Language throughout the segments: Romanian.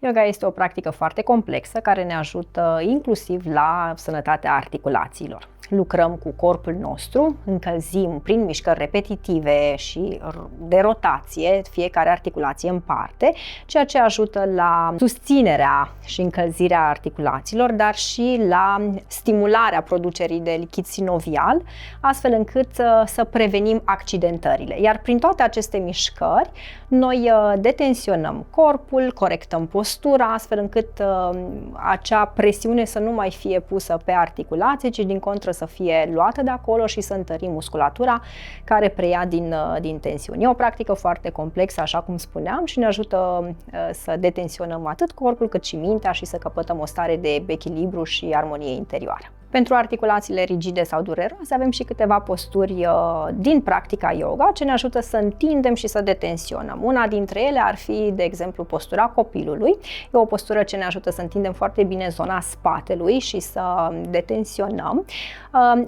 Yoga este o practică foarte complexă care ne ajută inclusiv la sănătatea articulațiilor. Lucrăm cu corpul nostru, încălzim prin mișcări repetitive și de rotație fiecare articulație în parte, ceea ce ajută la susținerea și încălzirea articulațiilor, dar și la stimularea producerii de lichid sinovial, astfel încât să prevenim accidentările. Iar prin toate aceste mișcări, noi detensionăm corpul, corectăm postura, astfel încât acea presiune să nu mai fie pusă pe articulație, ci din contră să fie luată de acolo și să întărim musculatura care preia din tensiuni. E o practică foarte complexă, așa cum spuneam, și ne ajută să detensionăm atât corpul cât și mintea și să căpătăm o stare de echilibru și armonie interioară. Pentru articulațiile rigide sau dureroase avem și câteva posturi din practica yoga ce ne ajută să întindem și să detensionăm. Una dintre ele ar fi, de exemplu, postura copilului. E o postură ce ne ajută să întindem foarte bine zona spatelui și să detensionăm.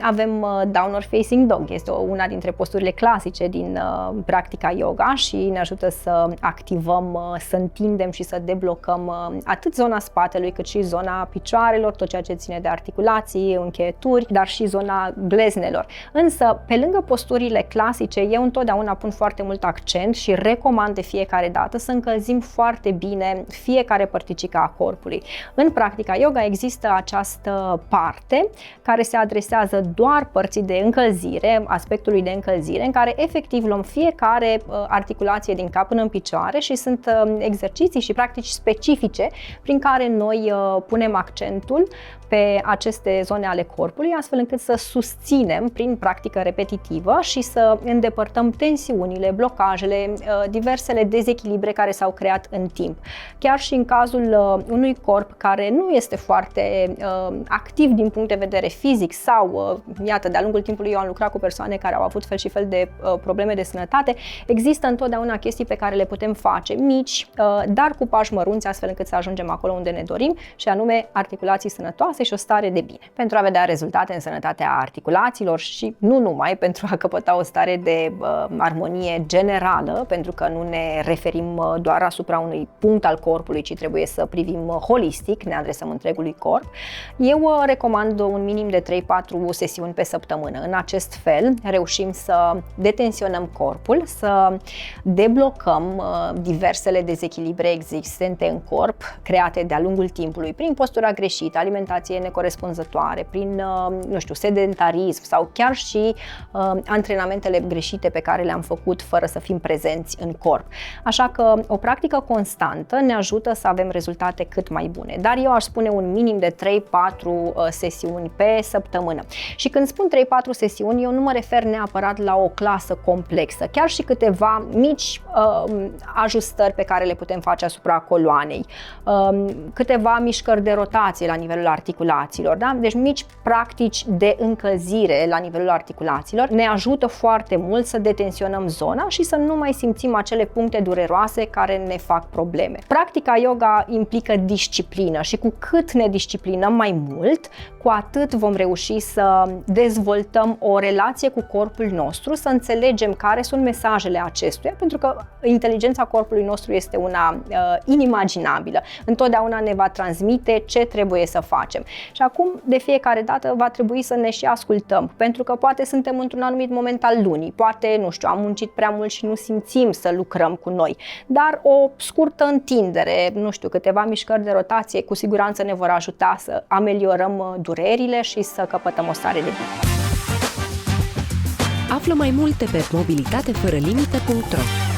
Avem Downward Facing Dog, este una dintre posturile clasice din practica yoga și ne ajută să activăm, să întindem și să deblocăm atât zona spatelui cât și zona picioarelor, tot ceea ce ține de articulații, încheieturi, dar și zona gleznelor. Însă, pe lângă posturile clasice, eu întotdeauna pun foarte mult accent și recomand de fiecare dată să încălzim foarte bine fiecare părticică a corpului. În practica yoga există această parte care se adresează doar părții de încălzire, aspectului de încălzire, în care efectiv luăm fiecare articulație din cap până în picioare și sunt exerciții și practici specifice prin care noi punem accentul pe aceste zone ale corpului, astfel încât să susținem prin practică repetitivă și să îndepărtăm tensiunile, blocajele, diversele dezechilibre care s-au creat în timp. Chiar și în cazul unui corp care nu este foarte activ din punct de vedere fizic sau, iată, de-a lungul timpului eu am lucrat cu persoane care au avut fel și fel de probleme de sănătate, există întotdeauna chestii pe care le putem face mici, dar cu pași mărunți, astfel încât să ajungem acolo unde ne dorim, și anume articulații sănătoase și o stare de bine. Pentru a vedea rezultate în sănătatea articulațiilor și nu numai, pentru a căpăta o stare de armonie generală, pentru că nu ne referim doar asupra unui punct al corpului, ci trebuie să privim holistic, ne adresăm întregului corp, eu recomand un minim de 3-4 sesiuni pe săptămână. În acest fel reușim să detensionăm corpul, să deblocăm diversele dezechilibre existente în corp, create de-a lungul timpului, prin postura greșită, alimentație necorespunzătoare, prin, nu știu, sedentarism sau chiar și antrenamentele greșite pe care le-am făcut fără să fim prezenți în corp. Așa că o practică constantă ne ajută să avem rezultate cât mai bune. Dar eu aș spune un minim de 3-4 sesiuni pe săptămână. Și când spun 3-4 sesiuni, eu nu mă refer neapărat la o clasă complexă, chiar și câteva mici ajustări pe care le putem face asupra coloanei, câteva mișcări de rotație la nivelul articulațiilor, da? Deci mici practici de încălzire la nivelul articulațiilor ne ajută foarte mult să detensionăm zona și să nu mai simțim acele puncte dureroase care ne fac probleme. Practica yoga implică disciplină și cu cât ne disciplinăm mai mult, cu atât vom reuși să dezvoltăm o relație cu corpul nostru, să înțelegem care sunt mesajele acestuia, pentru că inteligența corpului nostru este una inimaginabilă. Întotdeauna ne va transmite ce trebuie să facem. Și acum, de fiecare dată, va trebui să ne și ascultăm, pentru că poate suntem într-un anumit moment al lunii, poate, nu știu, am muncit prea mult și nu simțim să lucrăm cu noi, dar o scurtă întindere, nu știu, câteva mișcări de rotație, cu siguranță ne vor ajuta să ameliorăm durerile și să căpătăm o stare de bine. Află mai multe pe mobilitateFărăLimite.ro.